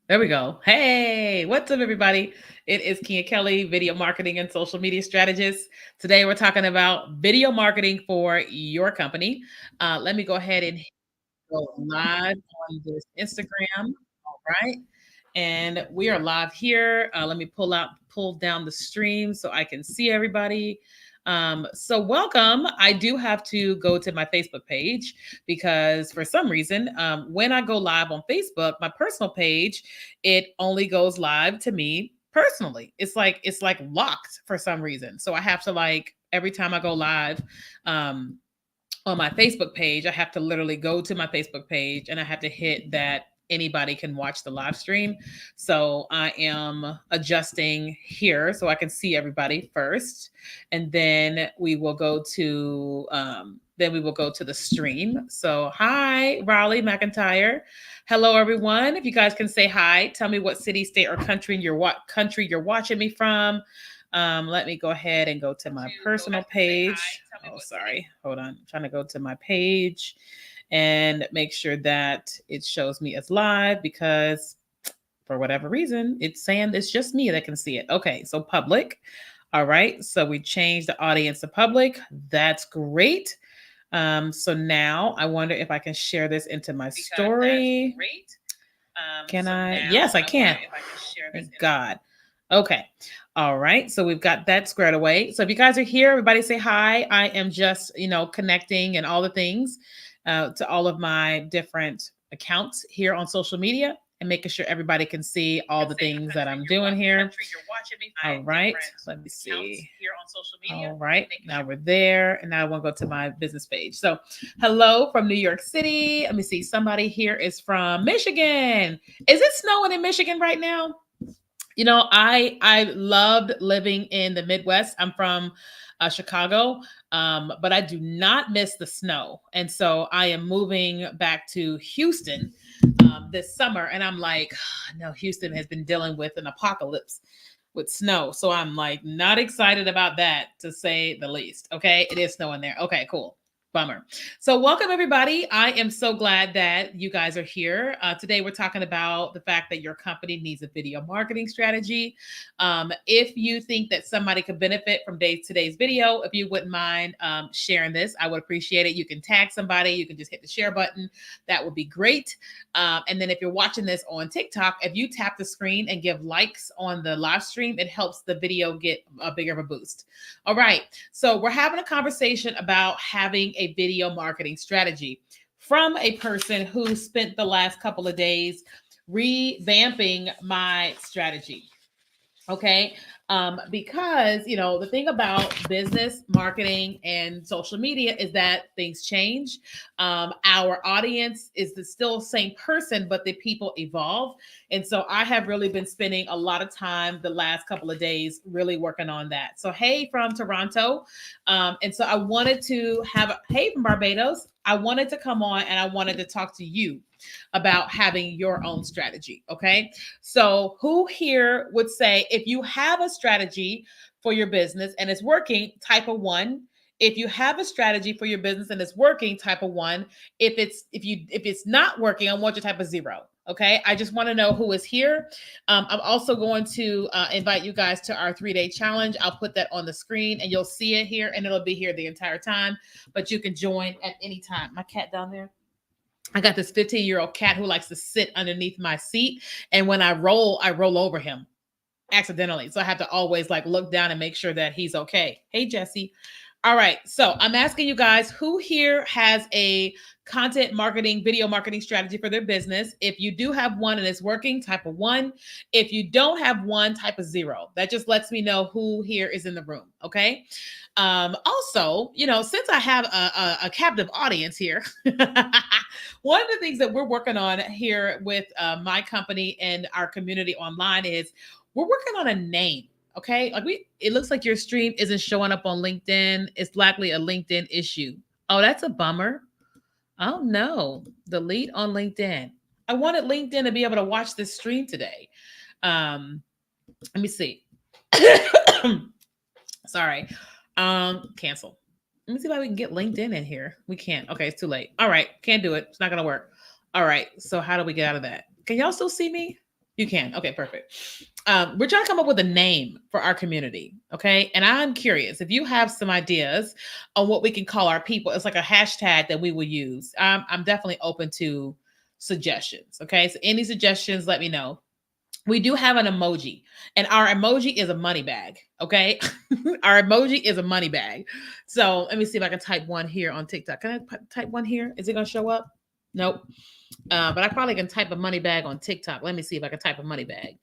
There we go. Hey, what's up, everybody? It is Kia Kelly, video marketing and social media strategist. Today, we're talking about video marketing for your company. Let me go ahead and go live on this Instagram. All right. And we are live here. Let me pull down the stream so I can see everybody. So welcome. I do have to go to my Facebook page because for some reason, when I go live on Facebook, my personal page, it only goes live to me personally. It's like locked for some reason. So I have to like every time I go live, um, on my Facebook page, I have to literally go to my Facebook page and I have to hit that anybody can watch the live stream. So I am adjusting here so I can see everybody first, and then we will go to the stream. So hi, Raleigh McIntyre. Hello, everyone. If you guys can say hi, tell me what city, state, or country you're watching me from. Let me go ahead and go to my personal page. Oh, sorry. Hold on. I'm trying to go to my page and make sure that it shows me as live because for whatever reason, it's saying it's just me that can see it. Okay, so public. All right. So we changed the audience to public. That's great. So now I wonder if I can share this into my story. Can I? Yes, I can. Thank God. Okay. All right. So we've got that squared away. So if you guys are here, everybody say hi. I am just, connecting and all the things to all of my different accounts here on social media and making sure everybody can see all the things that I'm doing here. All right. Let me see. All right. Now we're there. And now I want to go to my business page. So hello from New York City. Let me see. Somebody here is from Michigan. Is it snowing in Michigan right now? I loved living in the Midwest. I'm from Chicago, but I do not miss the snow, and so I am moving back to Houston this summer. And I'm like, no, Houston has been dealing with an apocalypse with snow, so I'm like not excited about that to say the least. Okay, it is snowing there. Okay, cool. Bummer. So, welcome everybody. I am so glad that you guys are here. Today, we're talking about the fact that your company needs a video marketing strategy. If you think that somebody could benefit from today's video, if you wouldn't mind sharing this, I would appreciate it. You can tag somebody, you can just hit the share button. That would be great. And then, if you're watching this on TikTok, if you tap the screen and give likes on the live stream, it helps the video get a bigger of a boost. All right. So, we're having a conversation about having a video marketing strategy from a person who spent the last couple of days revamping my strategy. Okay. Because, the thing about business marketing and social media is that things change. Our audience is the still same person, but the people evolve. And so I have really been spending a lot of time the last couple of days really working on that. So, hey, from Toronto. And so I wanted to hey, from Barbados. I wanted to come on and I wanted to talk to you about having your own strategy. Okay. So, who here would say if you have a strategy for your business and it's working, type of one. If you have a strategy for your business and it's working, type of one. If it's not working, I want you to type of zero. Okay, I just want to know who is here. I'm also going to invite you guys to our 3-day challenge. I'll put that on the screen and you'll see it here and it'll be here the entire time, but you can join at any time. My cat down there. I got this 15-year-old cat who likes to sit underneath my seat. And when I roll over him accidentally. So I have to always like look down and make sure that he's okay. Hey, Jesse. All right. So I'm asking you guys who here has a content marketing, video marketing strategy for their business. If you do have one and it's working, type of one. If you don't have one, type of zero. That just lets me know who here is in the room. Okay. Also, since I have a captive audience here, one of the things that we're working on here with my company and our community online is we're working on a name. Okay. It looks like your stream isn't showing up on LinkedIn. It's likely a LinkedIn issue. Oh, that's a bummer. Oh no. Delete on LinkedIn. I wanted LinkedIn to be able to watch this stream today. Let me see. Sorry. Cancel. Let me see if we can get LinkedIn in here. We can't. Okay, it's too late. All right. Can't do it. It's not gonna work. All right. So how do we get out of that? Can y'all still see me? You can. Okay, perfect. We're trying to come up with a name for our community. Okay. And I'm curious if you have some ideas on what we can call our people. It's like a hashtag that we will use. I'm definitely open to suggestions. Okay. So any suggestions, let me know. We do have an emoji, and our emoji is a money bag. Okay. Our emoji is a money bag. So let me see if I can type one here on TikTok. Can I type one here? Is it going to show up? Nope. But I probably can type a money bag on TikTok. Let me see if I can type a money bag.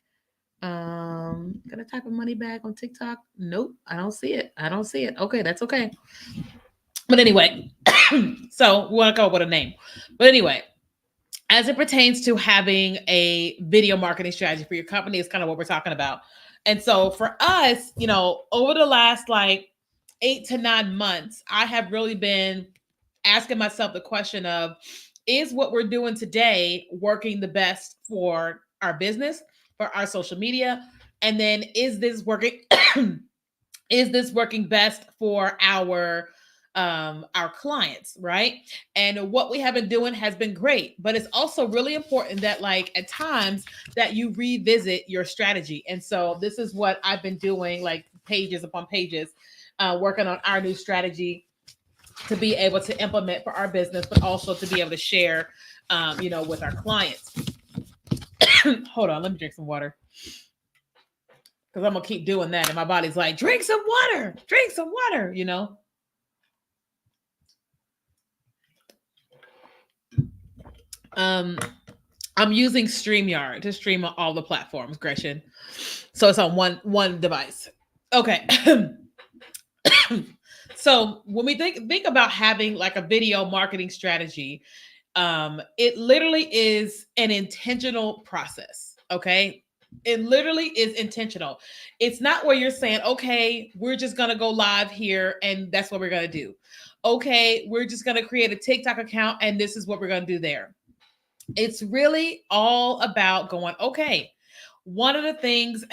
Can I type a money bag on TikTok? Nope, I don't see it. I don't see it. Okay, that's okay. But anyway, so we want to come up with a name. But anyway, as it pertains to having a video marketing strategy for your company, is kind of what we're talking about. And so for us, over the last like 8 to 9 months, I have really been asking myself the question of, is what we're doing today working the best for our business, for our social media? And then is this working is this working best for our clients, right? And what we have been doing has been great, but it's also really important that like at times that you revisit your strategy. And so this is what I've been doing, like pages upon pages, working on our new strategy to be able to implement for our business, but also to be able to share, with our clients. Hold on, let me drink some water. Because I'm going to keep doing that. And my body's like, drink some water, I'm using StreamYard to stream on all the platforms, Gretchen. So it's on one device. Okay. So when we think about having like a video marketing strategy, it literally is an intentional process. Okay. It literally is intentional. It's not where you're saying, okay, we're just going to go live here and that's what we're going to do. Okay, we're just going to create a TikTok account and this is what we're going to do there. It's really all about going, okay, one of the things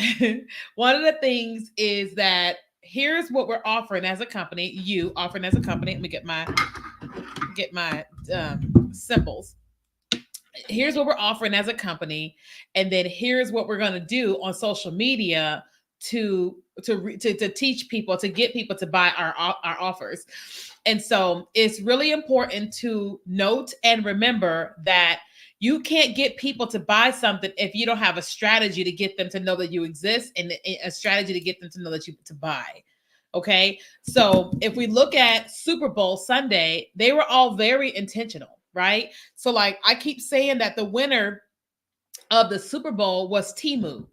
is that here's what we're offering as a company, you offering as a company. Let me get my symbols. Here's what we're offering as a company, and then here's what we're going to do on social media to teach people, to get people to buy our offers. And so it's really important to note and remember that you can't get people to buy something if you don't have a strategy to get them to know that you exist and a strategy to get them to know that you to buy. Okay. So if we look at Super Bowl Sunday, they were all very intentional, right? So like I keep saying that the winner of the Super Bowl was Temu,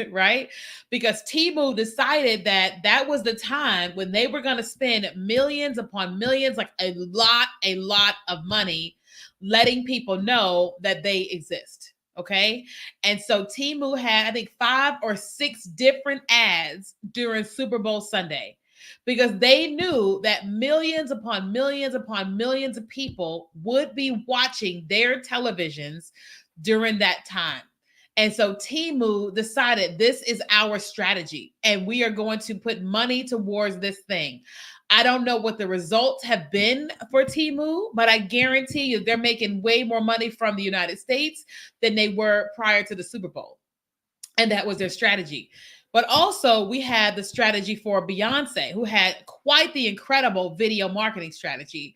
right? Because Temu decided that that was the time when they were going to spend millions upon millions, like a lot of money, letting people know that they exist. Okay. And so Temu had, I think, 5 or 6 different ads during Super Bowl Sunday because they knew that millions upon millions upon millions of people would be watching their televisions during that time. And so Temu decided this is our strategy and we are going to put money towards this thing. I don't know what the results have been for Temu, but I guarantee you they're making way more money from the United States than they were prior to the Super Bowl. And that was their strategy. But also we had the strategy for Beyonce, who had quite the incredible video marketing strategy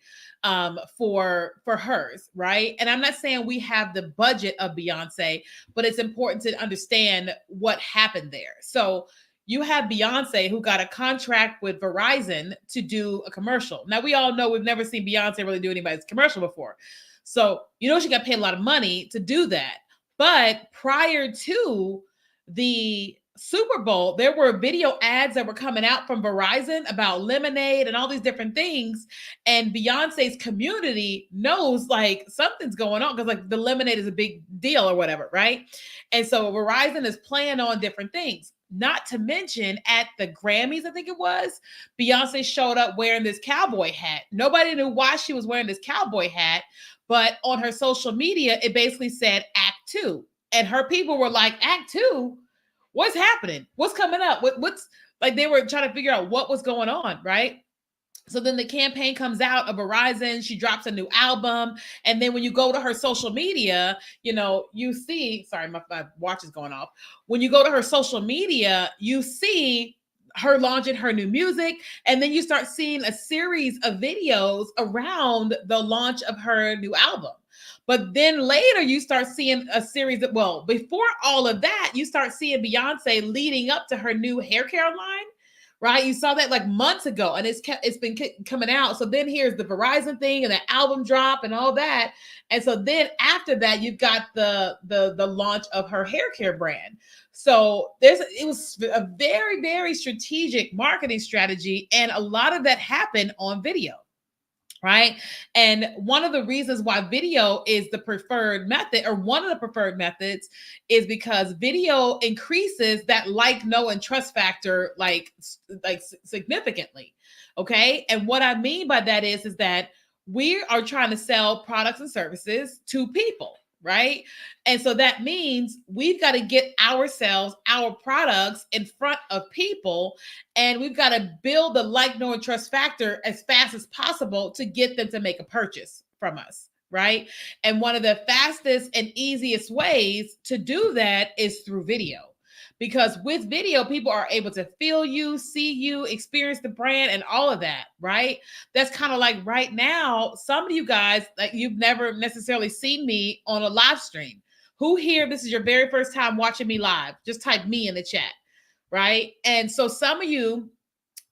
for hers, right? And I'm not saying we have the budget of Beyonce, but it's important to understand what happened there. So you have Beyonce who got a contract with Verizon to do a commercial. Now we all know we've never seen Beyonce really do anybody's commercial before. So, she got paid a lot of money to do that. But prior to the Super Bowl, there were video ads that were coming out from Verizon about lemonade and all these different things. And Beyonce's community knows like something's going on because like the lemonade is a big deal or whatever, right? And so Verizon is playing on different things. Not to mention at the Grammys, I think it was, Beyonce showed up wearing this cowboy hat. Nobody knew why she was wearing this cowboy hat, but on her social media, it basically said Act 2. And her people were like, Act 2? What's happening? What's coming up? What's like they were trying to figure out what was going on, right? So then the campaign comes out of Verizon. She drops a new album. And then when you go to her social media, you see, sorry, my watch is going off. When you go to her social media, you see her launching her new music. And then you start seeing a series of videos around the launch of her new album. But then later you start seeing a series of, well, before all of that, you start seeing Beyonce leading up to her new hair care line, right? You saw that like months ago, and it's been coming out. So then here's the Verizon thing and the album drop and all that. And so then after that, you've got the launch of her hair care brand. So it was a very, very strategic marketing strategy, and a lot of that happened on video. Right. And one of the reasons why video is the preferred method, or one of the preferred methods, is because video increases that like, know, and trust factor like significantly. Okay. And what I mean by that is that we are trying to sell products and services to people. Right. And so that means we've got to get ourselves, our products in front of people, and we've got to build the like, know, and trust factor as fast as possible to get them to make a purchase from us. Right. And one of the fastest and easiest ways to do that is through video. Because with video, people are able to feel you, see you, experience the brand, and all of that, right? That's kind of like right now, some of you guys, like, you've never necessarily seen me on a live stream. Who here, this is your very first time watching me live? Just type me in the chat, right? And so some of you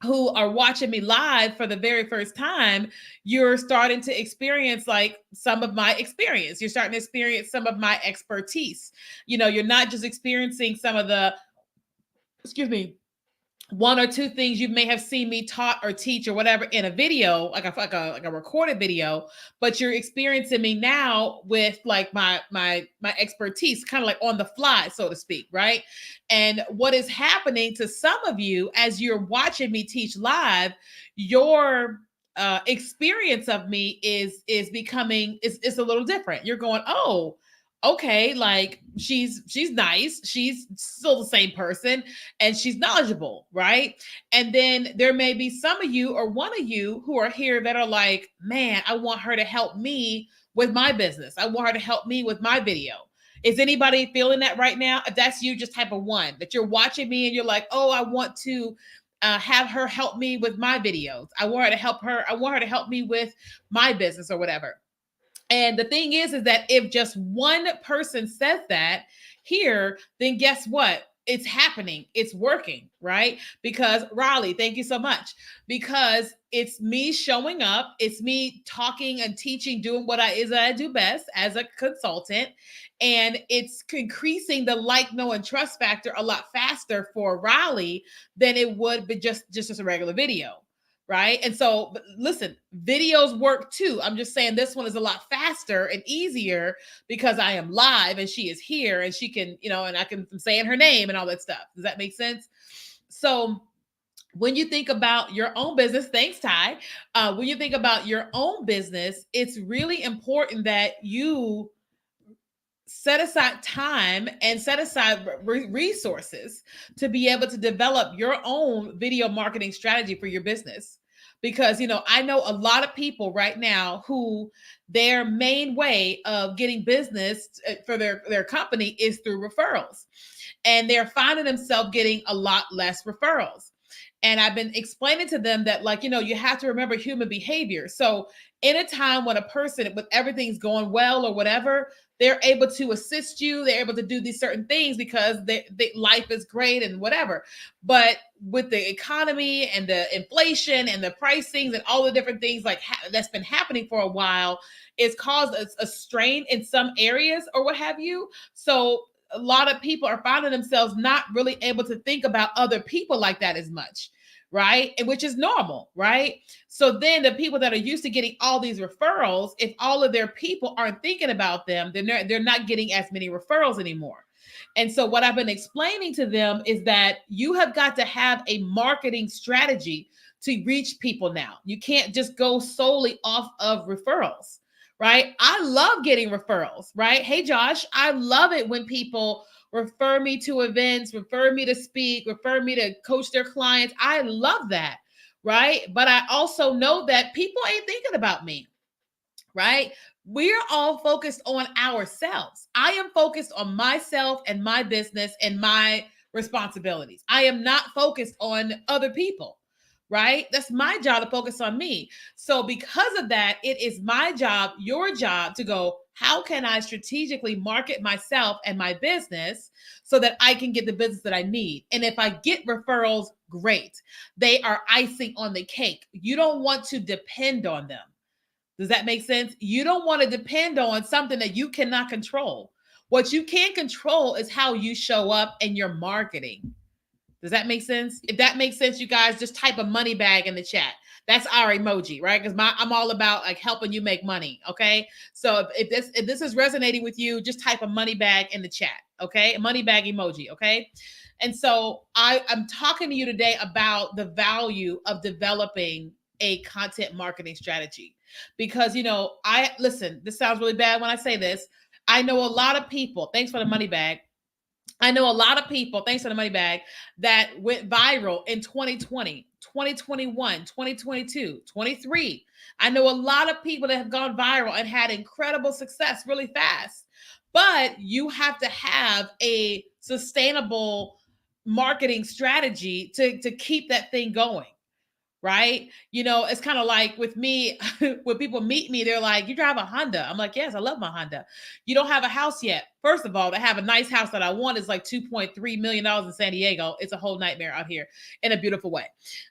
who are watching me live for the very first time, you're starting to experience like some of my experience. You're starting to experience some of my expertise. You're not just experiencing some of the, excuse me, one or two things you may have seen me taught or teach or whatever in a video, like a recorded video, but you're experiencing me now with like my expertise, kind of like on the fly, so to speak, right? And what is happening to some of you as you're watching me teach live, your experience of me is becoming is a little different. You're going, oh, okay, like she's nice, she's still the same person, and she's knowledgeable, right? And then there may be some of you or one of you who are here that are like, man, I want her to help me with my business. I want her to help me with my video. Is anybody feeling that right now? If that's you, just type a one, that you're watching me and you're like, oh, I want to have her help me with my videos. I want her to help her. I want her to help me with my business or whatever. And the thing is that if just one person says that here, then guess what? It's happening. It's working, right? Because Raleigh, thank you so much. Because it's me showing up, it's me talking and teaching, doing what I do best as a consultant, and it's increasing the like, know, and trust factor a lot faster for Raleigh than it would be just as a regular video. Right. And so, listen, videos work too. I'm just saying this one is a lot faster and easier because I am live and she is here and she can, and I can say her name and all that stuff. Does that make sense? So, when you think about your own business, thanks, Ty. When you think about your own business, it's really important that you set aside time and set aside resources to be able to develop your own video marketing strategy for your business. Because, I know a lot of people right now who their main way of getting business for their company is through referrals. And they're finding themselves getting a lot less referrals. And I've been explaining to them that, like, you have to remember human behavior. So in a time when a person with everything's going well or whatever, they're able to assist you. They're able to do these certain things because life is great and whatever. But with the economy and the inflation and the pricings and all the different things like that's been happening for a while, it's caused a strain in some areas or what have you. So a lot of people are finding themselves not really able to think about other people like that as much, right? And which is normal, right? So then the people that are used to getting all these referrals, if all of their people aren't thinking about them, then they're not getting as many referrals anymore. And so what I've been explaining to them is that you have got to have a marketing strategy to reach people now. You can't just go solely off of referrals. Right? I love getting referrals, right? Hey, Josh, I love it when people refer me to events, refer me to speak, refer me to coach their clients. I love that, right? But I also know that people ain't thinking about me, right? We're all focused on ourselves. I am focused on myself and my business and my responsibilities. I am not focused on other people, right? That's my job to focus on me. So, because of that, it is my job, your job to go, how can I strategically market myself and my business so that I can get the business that I need? And if I get referrals, great. They are icing on the cake. You don't want to depend on them. Does that make sense? You don't want to depend on something that you cannot control. What you can control is how you show up and your marketing. Does that make sense? If that makes sense, you guys just type a money bag in the chat. That's our emoji, right? Because I'm all about like helping you make money. Okay. So if this is resonating with you, just type a money bag in the chat. Okay. A money bag emoji. Okay. And so I'm talking to you today about the value of developing a content marketing strategy. Because I listen, this sounds really bad when I say this. I know a lot of people, thanks for the money bag. I know a lot of people, thanks for the money bag, that went viral in 2020, 2021, 2022, 23. I know a lot of people that have gone viral and had incredible success really fast. But you have to have a sustainable marketing strategy to keep that thing going, right? It's kind of like with me, when people meet me, they're like, you drive a Honda. I'm like, yes, I love my Honda. You don't have a house yet. First of all, to have a nice house that I want is like $2.3 million in San Diego. It's a whole nightmare out here in a beautiful way.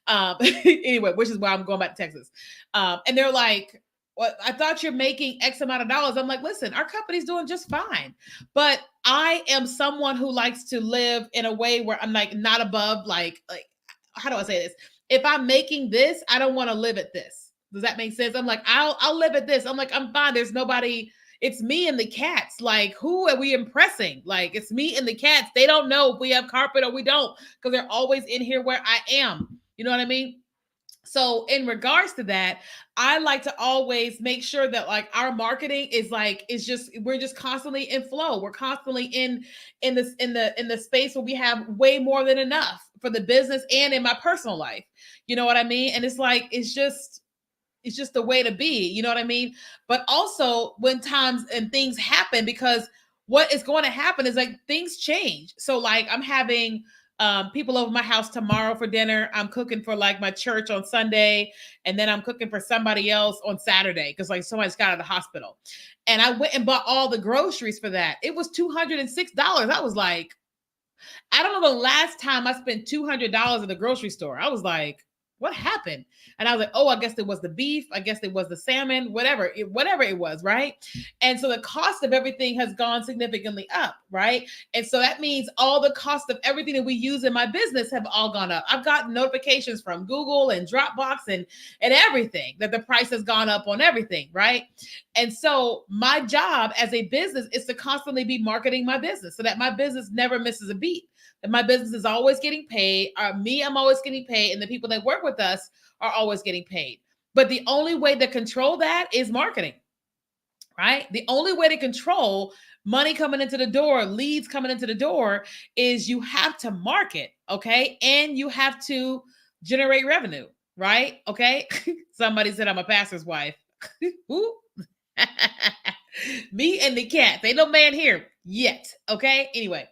Anyway, which is why I'm going back to Texas. And they're like, well, I thought you're making X amount of dollars. I'm like, listen, our company's doing just fine. But I am someone who likes to live in a way where I'm like not above like how do I say this? If I'm making this, I don't want to live at this. Does that make sense? I'm like, I'll live at this. I'm like, I'm fine. There's nobody. It's me and the cats. Like, who are we impressing? Like, it's me and the cats. They don't know if we have carpet or we don't because they're always in here where I am. You know what I mean? So in regards to that, I like to always make sure that like our marketing is just we're just constantly in flow. We're constantly in the space where we have way more than enough for the business and in my personal life. You know what I mean? And it's like it's just the way to be, you know what I mean? But also when times and things happen, because what is going to happen is like things change. So like I'm having people over my house tomorrow for dinner. I'm cooking for like my church on Sunday, and then I'm cooking for somebody else on Saturday because like somebody's got out of the hospital. And I went and bought all the groceries for that. It was $206. I was like, I don't know the last time I spent $200 at the grocery store. I was like, what happened? And I was like, oh, I guess it was the beef. I guess it was the salmon, whatever it was, right? And so the cost of everything has gone significantly up, right? And so that means all the cost of everything that we use in my business have all gone up. I've gotten notifications from Google and Dropbox and everything that the price has gone up on everything, right? And so my job as a business is to constantly be marketing my business so that my business never misses a beat. That my business is always getting paid. I'm always getting paid, and the people that work with us are always getting paid. But the only way to control that is marketing, right? The only way to control money coming into the door, leads coming into the door, is you have to market, okay? And you have to generate revenue, right? Okay. Somebody said I'm a pastor's wife. Who? Me and the cat. Ain't no man here yet. Okay. Anyway.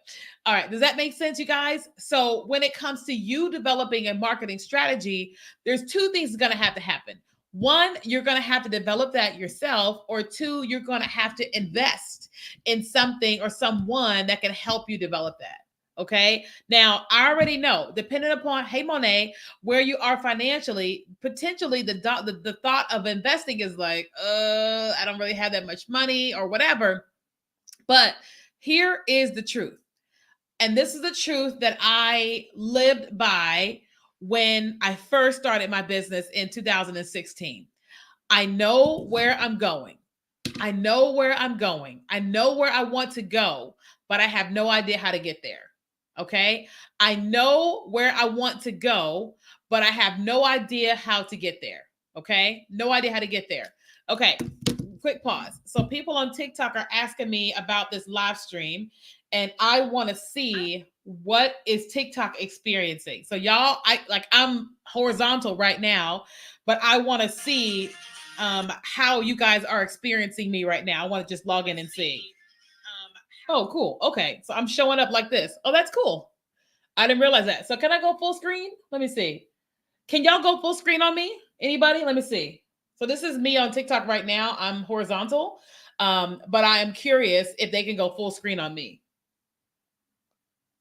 All right. Does that make sense, you guys? So when it comes to you developing a marketing strategy, there's two things that's going to happen. One, you're going to have to develop that yourself, or two, you're going to have to invest in something or someone that can help you develop that. Okay. Now, I already know, depending upon, hey, Monet, where you are financially, potentially the thought of investing is like, I don't really have that much money or whatever. But here is the truth. And this is the truth that I lived by when I first started my business in 2016. I know where I'm going. I know where I'm going. I know where I want to go, but I have no idea how to get there. Okay. I know where I want to go, but I have no idea how to get there. Okay. No idea how to get there. Okay. Quick pause. So people on TikTok are asking me about this live stream, and I want to see what is TikTok experiencing. So y'all, I'm horizontal right now, but I want to see how you guys are experiencing me right now. I want to just log in and see. Oh, cool. Okay, so I'm showing up like this. Oh, that's cool. I didn't realize that. So can I go full screen? Let me see. Can y'all go full screen on me? Anybody? Let me see. So this is me on TikTok right now. I'm horizontal, but I am curious if they can go full screen on me.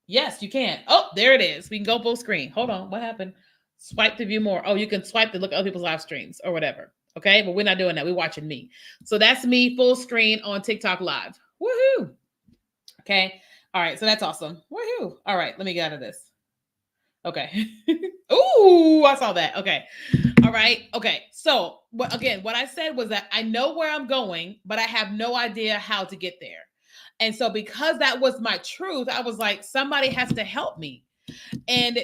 Yes, you can. Oh, there it is. We can go full screen. Hold on. What happened? Swipe to view more. Oh, you can swipe to look at other people's live streams or whatever. Okay, but we're not doing that. We're watching me. So that's me full screen on TikTok Live. Woohoo! Okay. All right. So that's awesome. Woohoo! All right. Let me get out of this. Okay. Ooh, I saw that. Okay. All right. Okay. So, what I said was that I know where I'm going, but I have no idea how to get there. And so, because that was my truth, I was like, somebody has to help me. And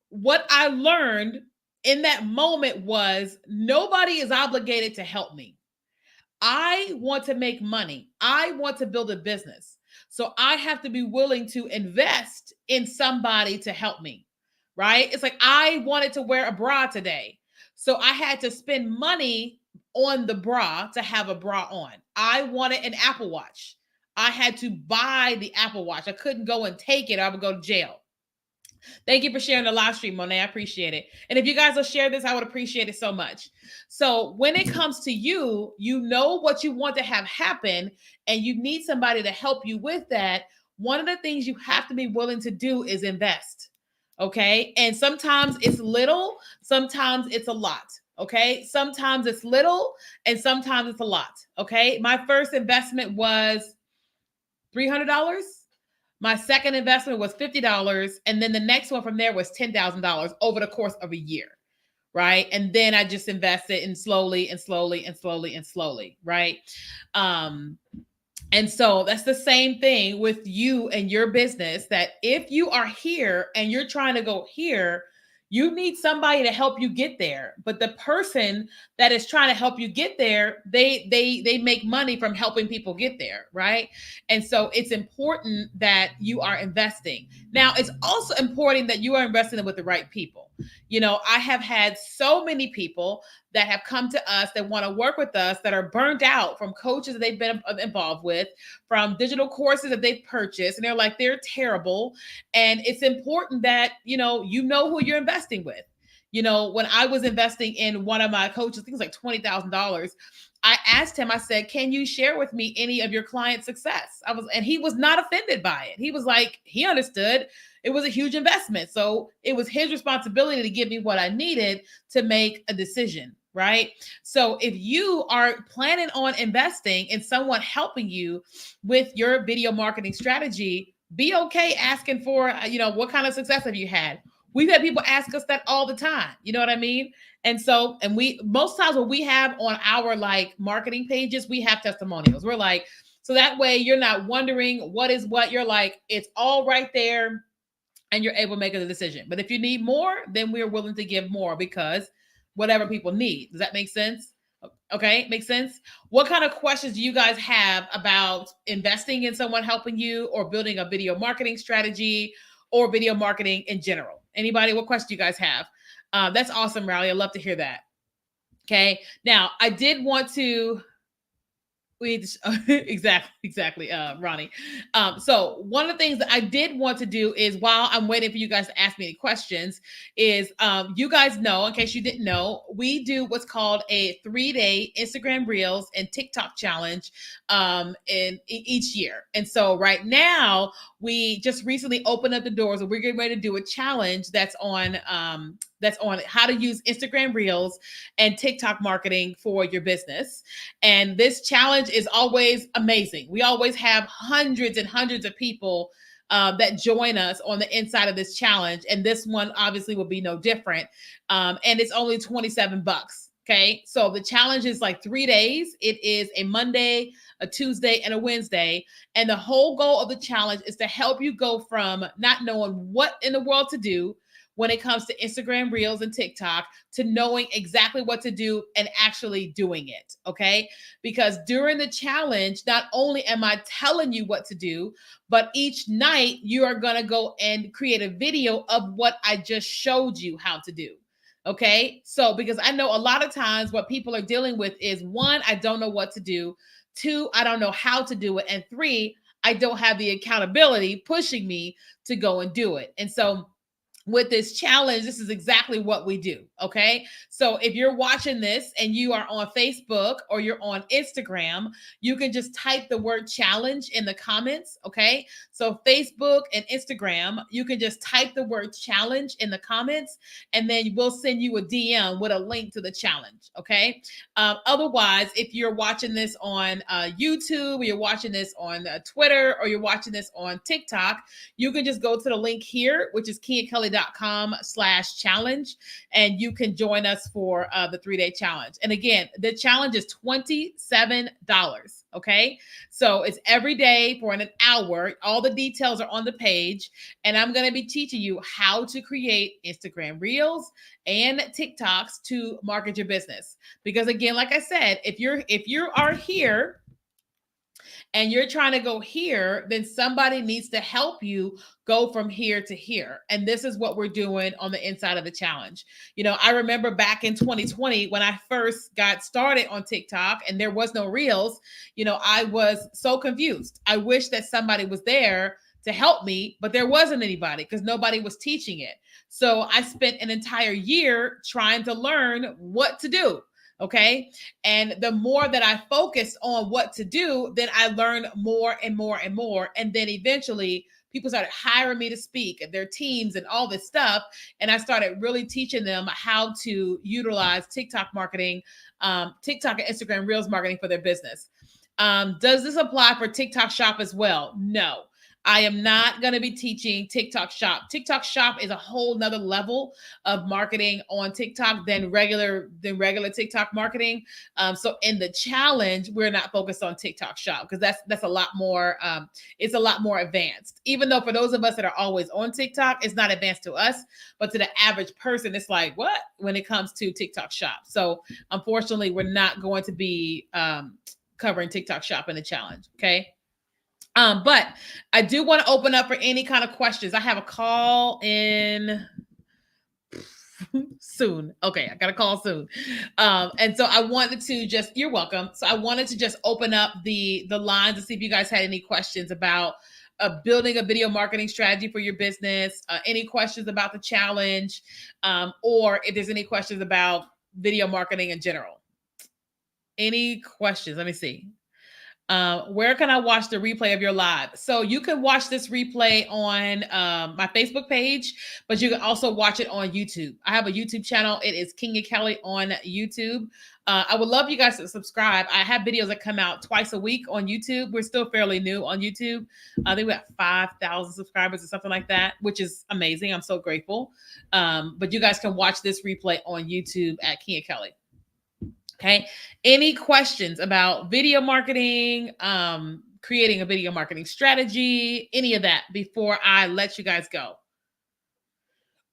what I learned in that moment was nobody is obligated to help me. I want to make money. I want to build a business. So I have to be willing to invest in somebody to help me, right? It's like I wanted to wear a bra today. So I had to spend money on the bra to have a bra on. I wanted an Apple Watch. I had to buy the Apple Watch. I couldn't go and take it. I would go to jail. Thank you for sharing the live stream, Monet. I appreciate it. And if you guys will share this, I would appreciate it so much. So when it comes to you, you know what you want to have happen, and you need somebody to help you with that. One of the things you have to be willing to do is invest. Okay. And sometimes it's little, sometimes it's a lot. Okay. Sometimes it's little and sometimes it's a lot. Okay. My first investment was $300. My second investment was $50. And then the next one from there was $10,000 over the course of a year. Right. And then I just invested in slowly and slowly and slowly and slowly. Right. And so that's the same thing with you and your business, that if you are here and you're trying to go here, you need somebody to help you get there. But the person that is trying to help you get there, they make money from helping people get there, right? And so it's important that you are investing. Now, it's also important that you are investing with the right people. You know, I have had so many people that have come to us that want to work with us that are burnt out from coaches that they've been involved with, from digital courses that they've purchased, and they're like, they're terrible. And it's important that, you know who you're investing with. You know, when I was investing in one of my coaches, I think it was like $20,000. I asked him, I said, can you share with me any of your client success? And he was not offended by it. He was like, he understood it was a huge investment. So it was his responsibility to give me what I needed to make a decision. Right. So if you are planning on investing in someone helping you with your video marketing strategy, be okay asking for, what kind of success have you had? We've had people ask us that all the time. You know what I mean? And so, and we, most times what we have on our like marketing pages, we have testimonials. We're like, so that way you're not wondering what is what. You're like, it's all right there and you're able to make a decision. But if you need more, then we're willing to give more, because whatever people need. Does that make sense? Okay, makes sense. What kind of questions do you guys have about investing in someone helping you, or building a video marketing strategy, or video marketing in general? Anybody? What questions do you guys have? That's awesome, Riley. I'd love to hear that. Okay. Now, I did want to exactly, Ronnie. So one of the things that I did want to do is, while I'm waiting for you guys to ask me any questions, is you guys know, in case you didn't know, we do what's called a 3-day Instagram Reels and TikTok challenge in each year. And so right now, we just recently opened up the doors, and we're getting ready to do a challenge that's on how to use Instagram Reels and TikTok marketing for your business. And this challenge is always amazing. We always have hundreds and hundreds of people that join us on the inside of this challenge. And this one obviously will be no different. And it's only $27. Okay. So the challenge is like 3 days. It is a Monday, a Tuesday, and a Wednesday. And the whole goal of the challenge is to help you go from not knowing what in the world to do, when it comes to Instagram Reels and TikTok to knowing exactly what to do and actually doing it. Okay. Because during the challenge, not only am I telling you what to do, but each night you are going to go and create a video of what I just showed you how to do. Okay. So, because I know a lot of times what people are dealing with is one, I don't know what to do. Two, I don't know how to do it. And three, I don't have the accountability pushing me to go and do it. And so, with this challenge, this is exactly what we do. Okay. So if you're watching this and you are on Facebook or you're on Instagram, you can just type the word challenge in the comments. Okay. So Facebook and Instagram, you can just type the word challenge in the comments and then we'll send you a DM with a link to the challenge. Okay. Otherwise, if you're watching this on YouTube, or you're watching this on Twitter, or you're watching this on TikTok, you can just go to the link here, which is kiakelly.com/challenge, and you can join us for the 3-day challenge. And again, the challenge is $27. Okay. So it's every day for an hour. All the details are on the page. And I'm going to be teaching you how to create Instagram Reels and TikToks to market your business. Because again, like I said, if you are here and you're trying to go here, then somebody needs to help you go from here to here. And this is what we're doing on the inside of the challenge. You know, I remember back in 2020 when I first got started on TikTok and there was no Reels, you know, I was so confused. I wish that somebody was there to help me, but there wasn't anybody because nobody was teaching it. So I spent an entire year trying to learn what to do. Okay. And the more that I focused on what to do, then I learned more and more and more. And then eventually people started hiring me to speak at their teams and all this stuff. And I started really teaching them how to utilize TikTok marketing, TikTok and Instagram Reels marketing for their business. Does this apply for TikTok Shop as well? No. I am not going to be teaching TikTok Shop. TikTok Shop is a whole nother level of marketing on TikTok than regular TikTok marketing. So in the challenge, we're not focused on TikTok Shop because that's a lot more. It's a lot more advanced. Even though for those of us that are always on TikTok, it's not advanced to us, but to the average person, it's like what when it comes to TikTok Shop. So unfortunately, we're not going to be covering TikTok Shop in the challenge. Okay. But I do want to open up for any kind of questions. I have a call in soon. Okay, I got a call soon. And so I wanted to just, you're welcome. So I wanted to just open up the lines to see if you guys had any questions about building a video marketing strategy for your business, any questions about the challenge, or if there's any questions about video marketing in general. Any questions? Let me see. Where can I watch the replay of your live? So you can watch this replay on my Facebook page, but you can also watch it on YouTube. I have a YouTube channel. It is Kenya Kelly on YouTube. I would love you guys to subscribe. I have videos that come out twice a week on YouTube. We're still fairly new on YouTube. I think we have 5,000 subscribers or something like that, which is amazing. I'm so grateful. But you guys can watch this replay on YouTube at Kenya Kelly. Okay. Any questions about video marketing, creating a video marketing strategy, any of that before I let you guys go?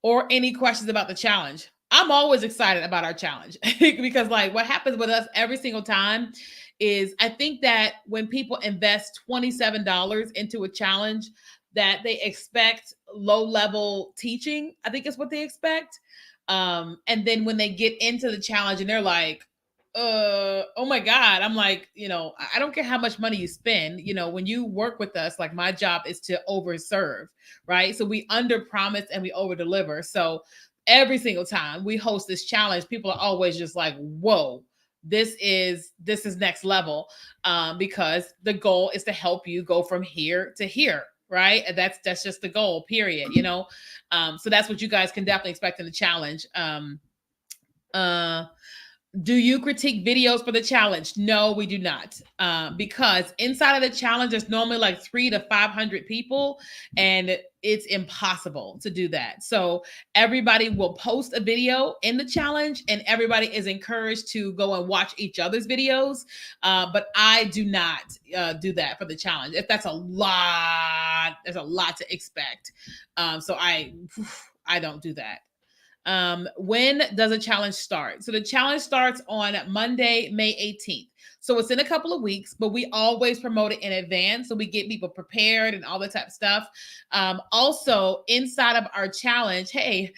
Or any questions about the challenge? I'm always excited about our challenge because like what happens with us every single time is I think that when people invest $27 into a challenge that they expect low level teaching, I think is what they expect. And then when they get into the challenge and they're like, oh my God. I'm like, you know, I don't care how much money you spend. You know, when you work with us, like my job is to overserve, right? So we under promise and we over deliver. So every single time we host this challenge, people are always just like, whoa, this is next level. Because the goal is to help you go from here to here. Right. And that's just the goal, period. You know, so that's what you guys can definitely expect in the challenge. Do you critique videos for the challenge? No, we do not. Because inside of the challenge, there's normally like 300 to 500 people, and it's impossible to do that. So everybody will post a video in the challenge, and everybody is encouraged to go and watch each other's videos. But I do not do that for the challenge. If that's a lot, there's a lot to expect. So I I don't do that. When does a challenge start? So the challenge starts on Monday, May 18th. So it's in a couple of weeks, but we always promote it in advance. So we get people prepared and all that type of stuff. Also, inside of our challenge, when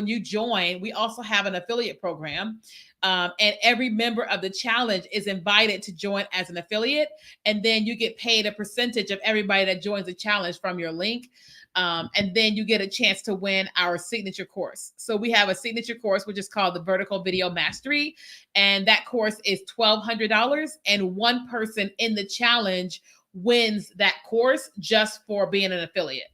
you join, we also have an affiliate program. And every member of the challenge is invited to join as an affiliate. And then you get paid a percentage of everybody that joins the challenge from your link. And then you get a chance to win our signature course. So we have a signature course, which is called the Vertical Video Mastery. And that course is $1,200. And one person in the challenge wins that course just for being an affiliate.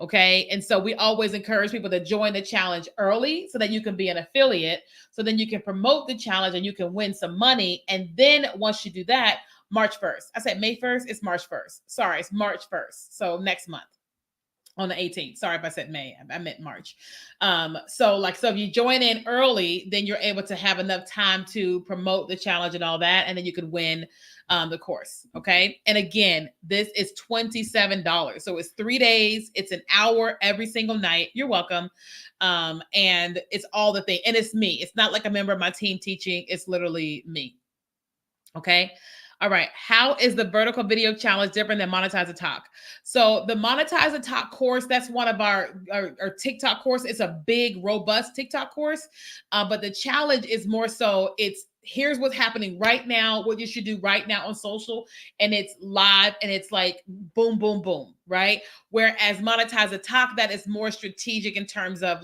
Okay. And so we always encourage people to join the challenge early so that you can be an affiliate. So then you can promote the challenge and you can win some money. And then once you do that, March 1st, I said May 1st, it's March 1st. Sorry, it's March 1st. So next month. On the 18th. Sorry if I said May, I meant March. So if you join in early, then you're able to have enough time to promote the challenge and all that, and then you could win the course. Okay. And again, this is $27. So it's 3 days. It's an hour every single night. You're welcome. And it's all the thing. And it's me. It's not like a member of my team teaching. It's literally me. Okay. All right. How is the vertical video challenge different than Monetize the Talk? So the Monetize the Talk course, that's one of our TikTok course. It's a big, robust TikTok course. But the challenge is more so here's what's happening right now, what you should do right now on social. And it's live and it's like boom, boom, boom. Right. Whereas Monetize the Talk, that is more strategic in terms of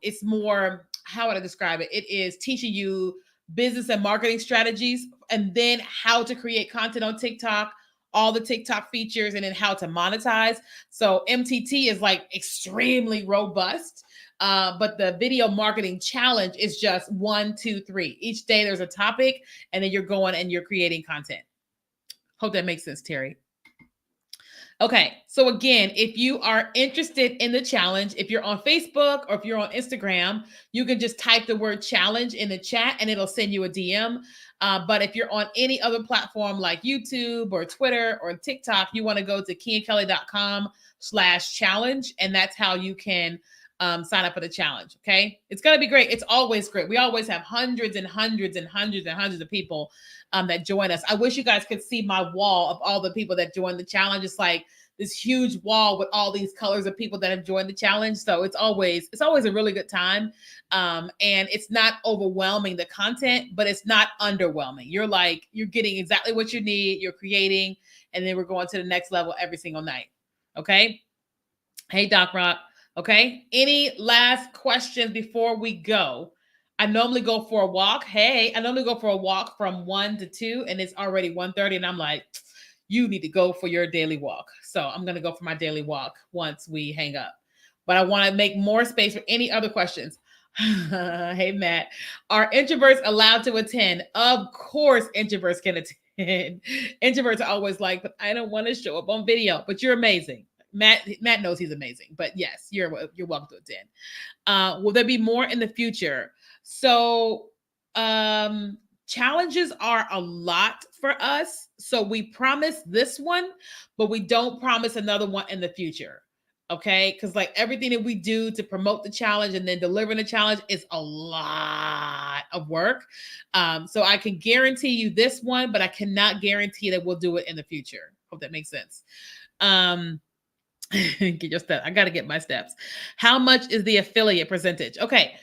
it's more, how would I describe it? It is teaching you business and marketing strategies, and then how to create content on TikTok, all the TikTok features, and then how to monetize. So MTT is like extremely robust, but the video marketing challenge is just 1, 2, 3. Each day there's a topic, and then you're going and you're creating content. Hope that makes sense, Terry. Okay, so again, if you are interested in the challenge, if you're on Facebook or if you're on Instagram, you can just type the word challenge in the chat and it'll send you a DM. But if you're on any other platform like YouTube or Twitter or TikTok, you want to go to kiakelly.com/challenge, and that's how you can sign up for the challenge. Okay, it's going to be great. It's always great. We always have hundreds and hundreds and hundreds and hundreds of people that join us. I wish you guys could see my wall of all the people that joined the challenge. It's like this huge wall with all these colors of people that have joined the challenge. So it's always a really good time. And it's not overwhelming, the content, but it's not underwhelming. You're getting exactly what you need. You're creating, and then we're going to the next level every single night. Okay. Hey, Doc Rock. Okay. Any last questions before we go? I normally go for a walk. Hey, I normally go for a walk from 1 to 2, and it's already 1:30, and I'm like, you need to go for your daily walk. So I'm going to go for my daily walk once we hang up. But I want to make more space for any other questions. Hey, Matt. Are introverts allowed to attend? Of course, introverts can attend. Introverts are always like, but I don't want to show up on video. But you're amazing. Matt knows he's amazing. But yes, you're welcome to attend. Will there be more in the future? So challenges are a lot for us. So we promise this one, but we don't promise another one in the future. Okay. Because like everything that we do to promote the challenge and then delivering the challenge is a lot of work. So I can guarantee you this one, but I cannot guarantee that we'll do it in the future. Hope that makes sense. Get your steps. I got to get my steps. How much is the affiliate percentage? Okay.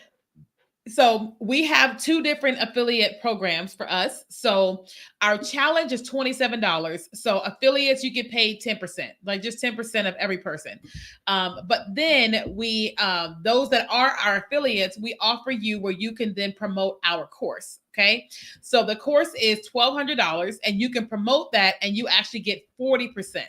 So we have 2 different affiliate programs for us. So our challenge is $27. So affiliates, you get paid 10%, like just 10% of every person. But then we, those that are our affiliates, we offer you where you can then promote our course. Okay. So the course is $1,200 and you can promote that and you actually get 40%.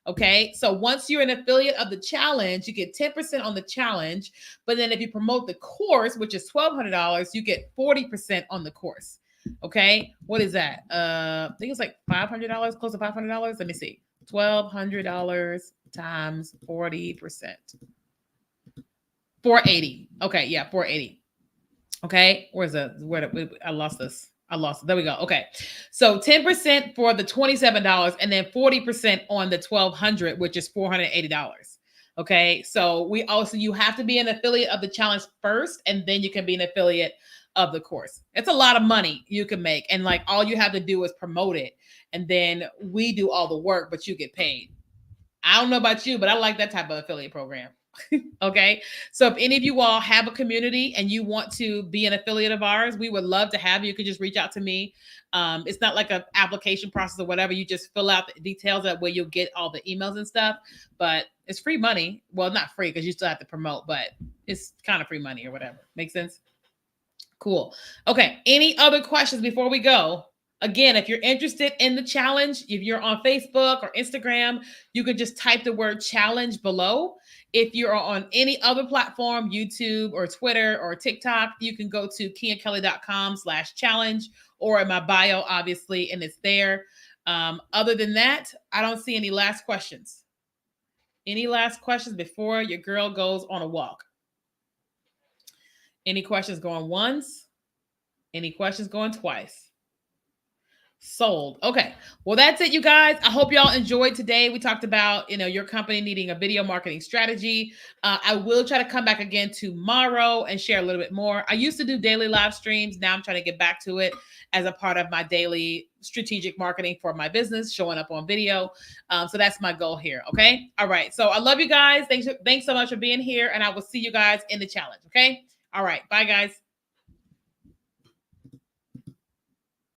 Okay, so once you're an affiliate of the challenge, you get 10% on the challenge. But then if you promote the course, which is $1,200, you get 40% on the course. Okay, what is that? I think it's like $500, close to $500. Let me see. $1,200 times 40%. 480. Okay, yeah, 480. Okay, I lost this. There we go. Okay. So 10% for the $27 and then 40% on the $1,200, which is $480. Okay. So you have to be an affiliate of the challenge first, and then you can be an affiliate of the course. It's a lot of money you can make. And like all you have to do is promote it. And then we do all the work, but you get paid. I don't know about you, but I like that type of affiliate program. Okay. So if any of you all have a community and you want to be an affiliate of ours, we would love to have you. You can just reach out to me. It's not like an application process or whatever. You just fill out the details that way you'll get all the emails and stuff. But it's free money. Well, not free because you still have to promote, but it's kind of free money or whatever. Make sense? Cool. Okay. Any other questions before we go? Again, if you're interested in the challenge, if you're on Facebook or Instagram, you could just type the word challenge below. If you're on any other platform, YouTube or Twitter or TikTok, you can go to kiakelly.com/challenge or in my bio, obviously, and it's there. Other than that, I don't see any last questions. Any last questions before your girl goes on a walk? Any questions going once? Any questions going twice? Sold. Okay. Well, that's it, you guys. I hope y'all enjoyed today. We talked about, your company needing a video marketing strategy. I will try to come back again tomorrow and share a little bit more. I used to do daily live streams. Now I'm trying to get back to it as a part of my daily strategic marketing for my business, showing up on video. So that's my goal here. Okay. All right. So I love you guys. Thanks so much for being here. And I will see you guys in the challenge. Okay. All right. Bye, guys.